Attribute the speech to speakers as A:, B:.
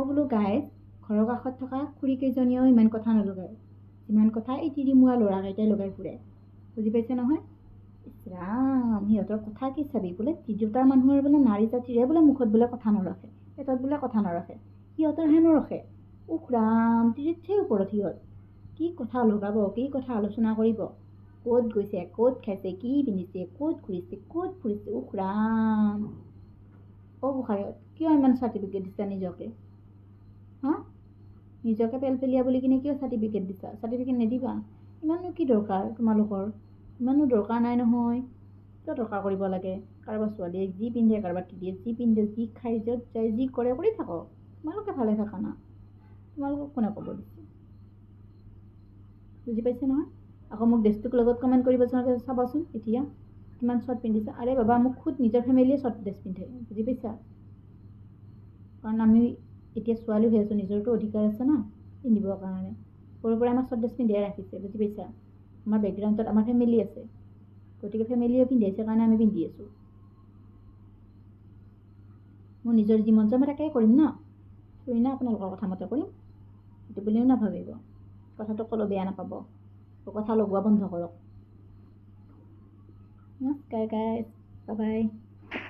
A: বোলো গাইজ ঘৰৰ কাষত থকা খুৰীকেইজনীয়েও ইমান কথা নলগায়, যিমান কথা এই তিৰিমুৱা ল'ৰাকেইটাই লগাই ফুৰে। বুজি পাইছে নহয়? ইছৰাম, সিহঁতৰ কথা কি চাবি, বোলে তিৰোতাৰ মানুহৰ বোলে নাৰী জাতিৰে বোলে মুখত বোলে কথা নৰখে, পেটত বোলে কথা নৰখে, সিহঁতৰ হেনো ৰখে। উখৰাম, তিৰিতছে ওপৰত সিহঁত। কি কথা লগাব, কি কথা আলোচনা কৰিব, ক'ত গৈছে, ক'ত খাইছে, কি পিন্ধিছে, ক'ত ঘূৰিছে, ক'ত ফুৰিছে। উখৰাম, গোসাঁইহঁত কিয় ইমান চাৰ্টিফিকেট দিছা নিজকে? নিজকে পেলপেলীয়া বুলি কিনে কিয় চাৰ্টিফিকেট দিছা? চাৰ্টিফিকেট নিদিবা। ইমানো কি দৰকাৰ তোমালোকৰ? ইমানো দৰকাৰ নাই নহয়। কিয় দৰকাৰ কৰিব লাগে? কাৰোবাৰ ছোৱালীয়ে যি পিন্ধে, কাৰোবাৰ তিৰিয়ে যি পিন্ধে, যি খাই, য'ত যায়, যি কৰে কৰি থাকক। তোমালোকে ভালে থাকা না, তোমালোকক কোনে ক'ব দিছে? বুজি পাইছে নহয়? আকৌ মোক ড্ৰেছটোক লগত কমেণ্ট কৰিব চাবাচোন এতিয়া কিমান শ্বৰ্ট পিন্ধিছা। আৰে বাবা, মোক খুদ নিজৰ ফেমিলিয়ে শ্বৰ্ট ড্ৰেছ পিন্ধে। বুজি পাইছা? কাৰণ আমি এতিয়া ছোৱালী হৈ আছোঁ, নিজৰতো অধিকাৰ আছে না পিন্ধিবৰ কাৰণে। সৰুৰ পৰা আমাক শ্বৰ্ট ড্ৰেছ পিন্ধিয়ে ৰাখিছে। বুজি পাইছা? আমাৰ বেকগ্ৰাউণ্ডত আমাৰ ফেমিলি আছে, গতিকে ফেমিলিয়ে পিন্ধাইছে কাৰণে আমি পিন্ধি আছোঁ। মোৰ নিজৰ যি মন যায় মই তাকেই কৰিম ন, থৰি না আপোনালোকৰ কথা মতে কৰিম। সেইটো বুলিও নাভাবিব, কথাটো ক'লেও বেয়া নাপাব, কথা লগোৱা বন্ধ কৰক। নমস্কাৰ গাইজ, বাই বাই।